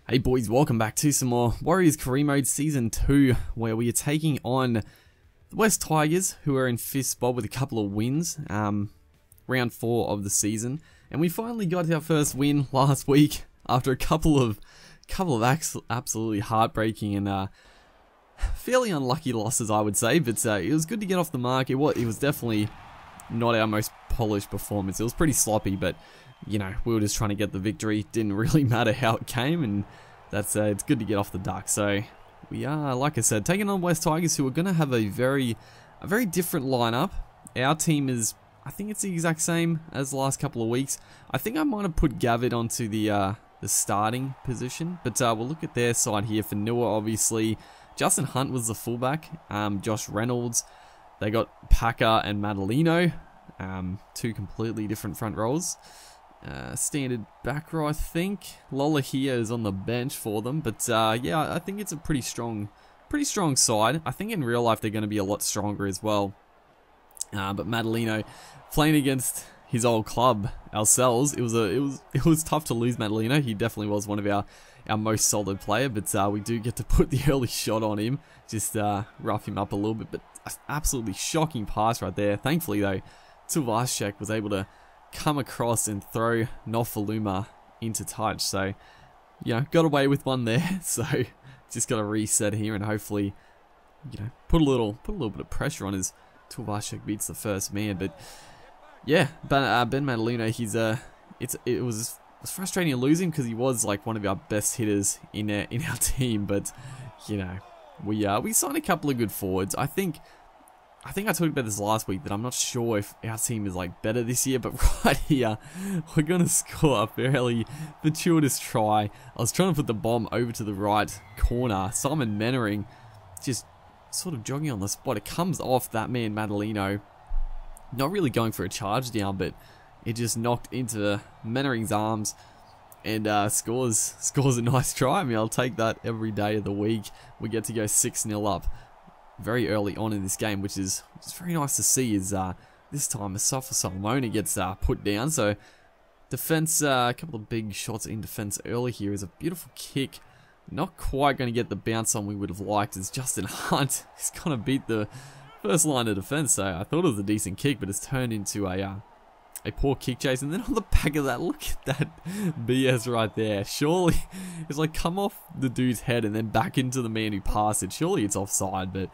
Hey boys, welcome back to some more Warriors Career Mode Season 2, where we are taking on the West Tigers, who are in 5th spot with a couple of wins, round 4 of the season. And we finally got our first win last week after a couple of absolutely heartbreaking and fairly unlucky losses, I would say. But it was good to get off the mark. It was definitely not our most polished performance. It was pretty sloppy, but you know, we were just trying to get the victory. Didn't really matter how it came, and that's it's good to get off the duck. So we are, like I said, taking on West Tigers, who are going to have a very different lineup. Our team is, I think it's the exact same as the last couple of weeks. I think I might have put Gavitt onto the starting position, but we'll look at their side here. For Noah, obviously, Justin Hunt was the fullback. Josh Reynolds. They got Packer and Madalino, two completely different front rows. Standard back row, I think. Lola here is on the bench for them, but yeah, I think it's a pretty strong side. I think in real life they're going to be a lot stronger as well. But Madalino playing against his old club, ourselves, it was tough to lose Madalino. He definitely was one of our most solid player, but we do get to put the early shot on him, just rough him up a little bit. But absolutely shocking pass right there. Thankfully though, Tuvashek was able to come across and throw Nofaluma into touch. So, you know, got away with one there. So, just got to reset here and hopefully, you know, put a little bit of pressure on as Tuvashek beats the first man. But yeah, Ben Madalino, it was frustrating losing because he was like one of our best hitters in our team. But you know, we signed a couple of good forwards. I think I talked about this last week, that I'm not sure if our team is like better this year, but right here, we're going to score a fairly fortuitous try. I was trying to put the bomb over to the right corner. Simon Mannering just sort of jogging on the spot. It comes off that man Madalino. Not really going for a charge down, but it just knocked into Mannering's arms and scores a nice try. I mean, I'll take that every day of the week. We get to go 6-0 up very early on in this game, which is very nice to see. Is this time Asafa Solomona gets put down. So defense, a couple of big shots in defense early here. Is a beautiful kick. Not quite going to get the bounce on we would have liked, as Justin Hunt is going to beat the first line of defense. So I thought it was a decent kick, but it's turned into a poor kick chase. And then on the back of that, look at that BS right there. Surely it's like come off the dude's head and then back into the man who passed it. Surely it's offside, but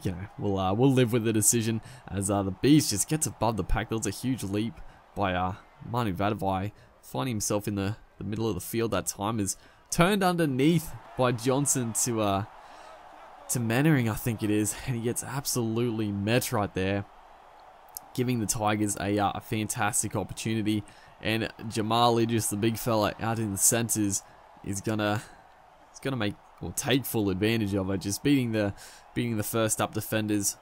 you know, we'll live with the decision as the Beast just gets above the pack. That was a huge leap by Manu Vadavai, finding himself in the middle of the field that time. Is turned underneath by Johnson to Mannering, I think it is, and he gets absolutely met right there, giving the Tigers a fantastic opportunity. And Jamal Idris, the big fella out in the centres, is gonna make or take full advantage of it, just beating the first up defenders.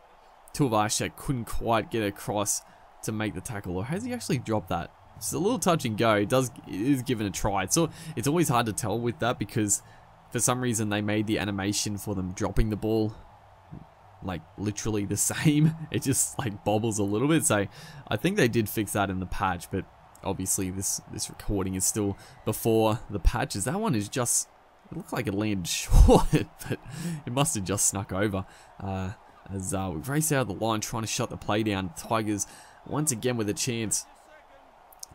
Tuvashek couldn't quite get across to make the tackle, or has he actually dropped that? It's a little touch and go. It is given a try. So it's always hard to tell with that, because for some reason they made the animation for them dropping the ball like literally the same. It just like bobbles a little bit. So I think they did fix that in the patch, but obviously this recording is still before the patches. That one is just, it looked like it landed short, but it must have just snuck over. As we race out of the line trying to shut the play down. Tigers once again with a chance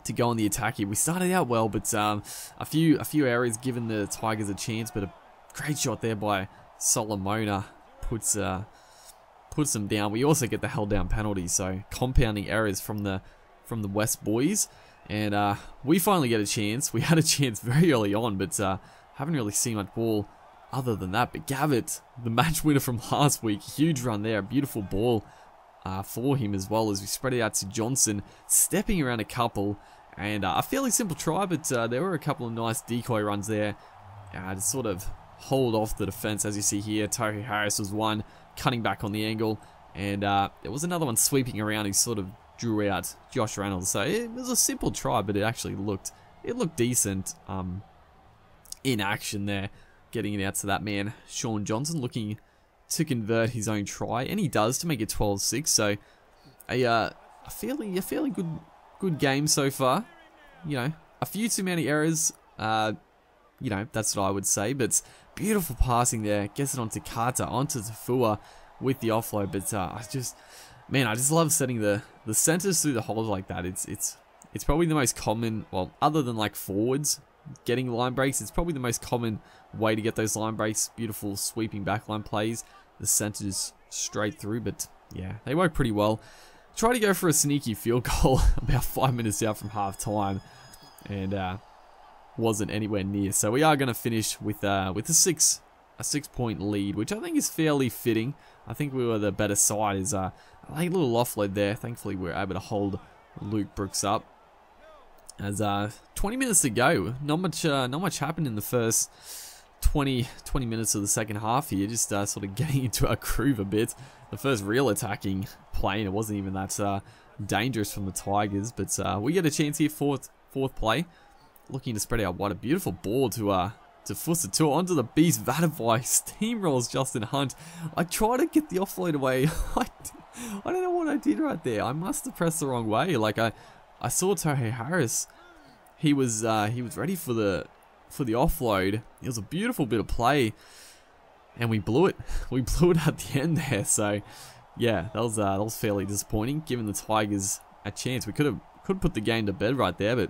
to go on the attack here. We started out well, but a few areas given the Tigers a chance, but a great shot there by Solomona puts them down. We also get the held down penalty, so compounding errors from the West boys. And we finally get a chance. We had a chance very early on, but haven't really seen much ball other than that. But Gavitt, the match winner from last week, huge run there, a beautiful ball for him, as well as we spread it out to Johnson, stepping around a couple, and a fairly simple try, but there were a couple of nice decoy runs there to sort of hold off the defense. As you see here, Tohu Harris was one, cutting back on the angle, and there was another one sweeping around who sort of drew out Josh Reynolds. So it was a simple try, but it actually looked decent in action there, getting it out to that man Sean Johnson, looking to convert his own try, and he does, to make it 12-6. So a fairly good game so far. You know, a few too many errors You know, that's what I would say. But beautiful passing there. Gets it onto Carter, onto Tafua with the offload. But I just love setting the centers through the holes like that. It's probably the most common, well, other than like forwards getting line breaks, it's probably the most common way to get those line breaks. Beautiful sweeping backline plays. The centers straight through, but yeah, they work pretty well. Try to go for a sneaky field goal about 5 minutes out from half time, and wasn't anywhere near. So we are going to finish with a 6-point lead, which I think is fairly fitting. I think we were the better side. Is a little offload there. Thankfully, we were able to hold Luke Brooks up. As 20 minutes to go, not much happened in the first 20 minutes of the second half here. Just sort of getting into our groove a bit. The first real attacking play, and it wasn't even that dangerous from the Tigers. But we get a chance here, fourth play, looking to spread out wide. A beautiful ball to Fussatua onto the beast. Vadavai steamrolls Justin Hunt. I try to get the offload away. I don't know what I did right there. I must have pressed the wrong way. Like I saw Tohei Harris. He was ready for the offload. It was a beautiful bit of play, and we blew it. We blew it at the end there. So yeah, that was fairly disappointing. Giving the Tigers a chance, we could put the game to bed right there, but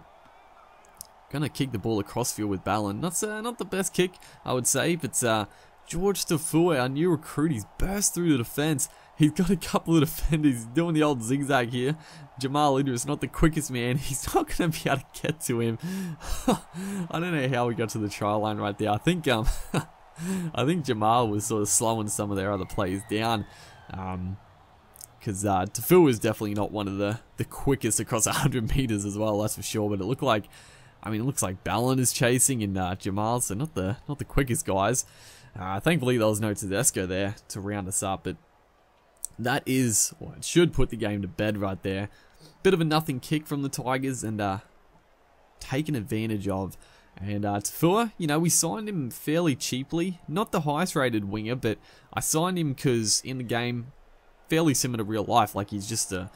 gonna kick the ball across field with Ballon. Not the best kick, I would say, but George Tafua, our new recruit, he's burst through the defense. He's got a couple of defenders. He's doing the old zigzag here. Jamal Idris, not the quickest man. He's not going to be able to get to him. I don't know how we got to the try line right there. I think Jamal was sort of slowing some of their other players down. Because Tafua was definitely not one of the quickest across 100 meters as well, that's for sure. But it looks like Ballon is chasing and Jamal, so not the quickest guys. Thankfully there was no Tedesco there to round us up, but that is, well, it should put the game to bed right there. Bit of a nothing kick from the Tigers and taken advantage of. And Tafua, you know, we signed him fairly cheaply. Not the highest rated winger, but I signed him because in the game, fairly similar to real life. Like he's just a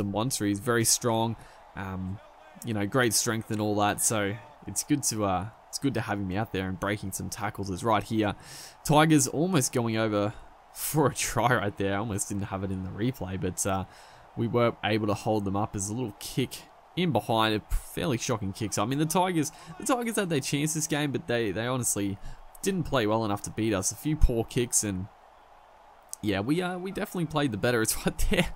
monster. He's very strong. You know, great strength and all that. So it's good to have him out there and breaking some tackles. Is right here. Tigers almost going over for a try right there. I almost didn't have it in the replay, but we were able to hold them up as a little kick in behind. A fairly shocking kick. So I mean, the Tigers had their chance this game, but they honestly didn't play well enough to beat us. A few poor kicks, and yeah, we definitely played the better. It's right there.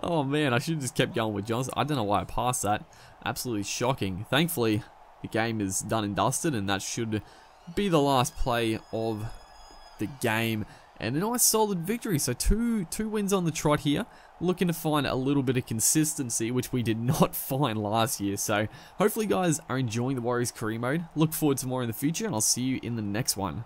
Oh man, I should have just kept going with Johnson. I don't know why I passed that. Absolutely shocking. Thankfully, the game is done and dusted, and that should be the last play of the game. And a nice solid victory. So two wins on the trot here. Looking to find a little bit of consistency, which we did not find last year. So hopefully you guys are enjoying the Warriors career mode. Look forward to more in the future, and I'll see you in the next one.